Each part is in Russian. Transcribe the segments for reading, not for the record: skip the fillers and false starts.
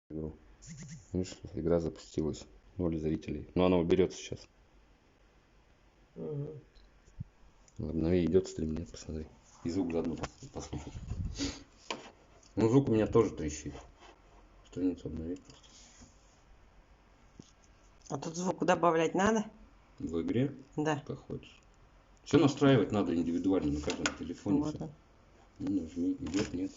игру. Видишь, игра запустилась. 0 зрителей. Но она уберется сейчас. Угу. Обнови, идет стрим, нет, посмотри. И звук заодно послушай. Ну, звук у меня тоже трещит. Страницу обновить просто. А тут звук добавлять надо? В игре? Да. Как хочешь. Все настраивать надо индивидуально на каждом телефоне. Вот Всё. он. Ну, нажми, идет, нет.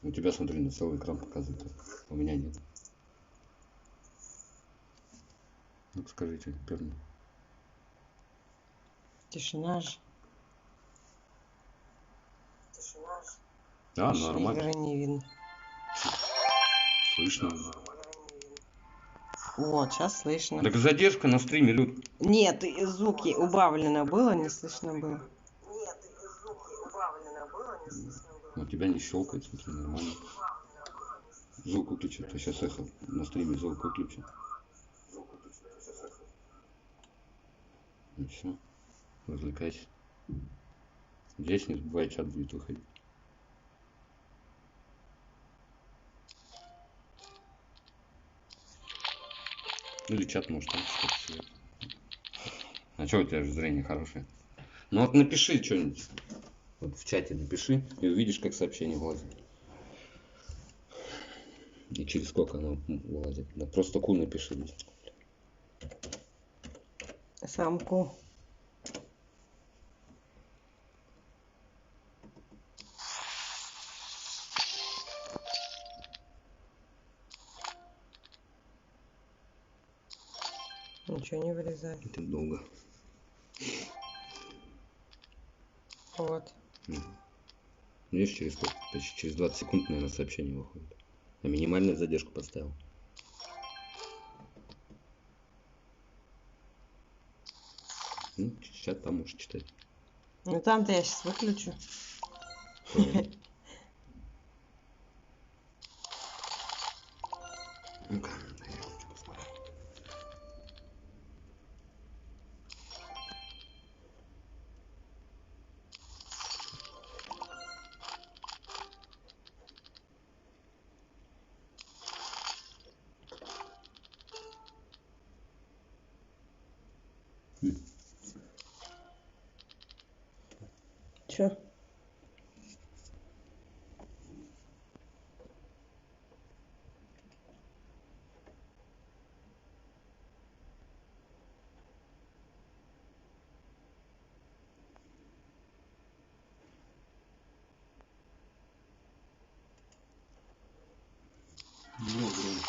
У тебя, смотри, на целый экран показывает. У меня нет. Ну, скажите, верно. Тишина же. А, Аж нормально. игры не видно. Слышно. Вот, сейчас слышно. Так задержка на стриме, Люд. Нет, и звуки убавлено было, не слышно было. У тебя не щелкает, смотри, нормально. Звук выключи, а сейчас эхо. На стриме звук выключи. И все. Развлекайся. Здесь не забывай, чат будет выходить. Или чат может там что-то светит. А что у тебя же зрение хорошее? Ну вот напиши что-нибудь. Вот в чате напиши и увидишь, как сообщение вылазит. И через сколько оно вылазит. Да просто ку напиши здесь. Самку. Ничего не вырезает. Это долго. Вот. Видишь, через сколько? Почти через 20 секунд, наверное, сообщение выходит. А минимальную задержку поставил. Ну, чат поможешь читать. Ну там-то я сейчас выключу. Ну-ка, я хочу посмотреть. Че? Ну, блин.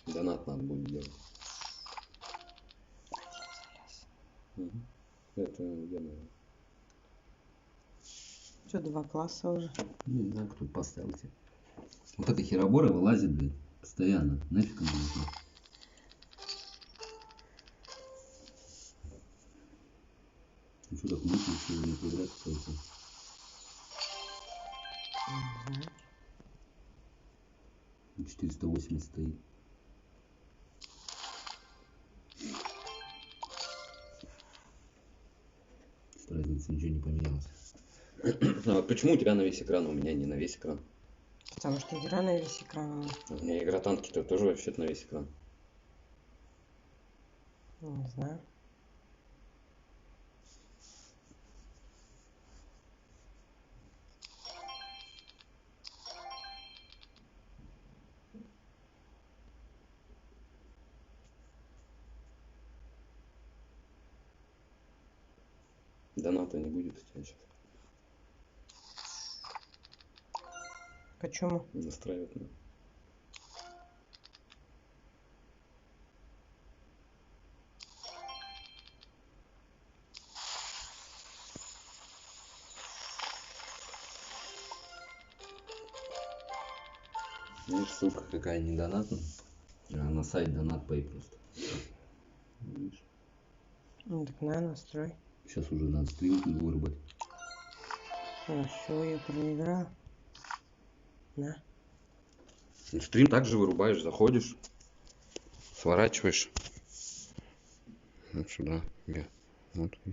Донат надо будет делать. Угу. Это верно. Что, 2 класса уже? Не знаю, кто поставил тебе. Вот эта херобора вылазит, блин, постоянно. Нафиг она нужна? Ну что так мысли, что не квадрат какой-то? Не знаю. 480 стоит. С разницей ничего не поменялось. А вот почему у тебя на весь экран, а у меня не на весь экран? Потому что игра на весь экран у меня. У меня игра танки-то тоже вообще-то на весь экран. Не знаю. Доната не будет у тебя сейчас. Почему? Настраивать надо. Видишь, ссылка какая не донатная, а на сайт донат пей просто. Видишь? Ну так на, настрой. Сейчас уже надо стрим вырубать. Ну все, я проиграл. На. Ну, стрим также вырубаешь, заходишь, сворачиваешь. Вот сюда. Вот, и всё.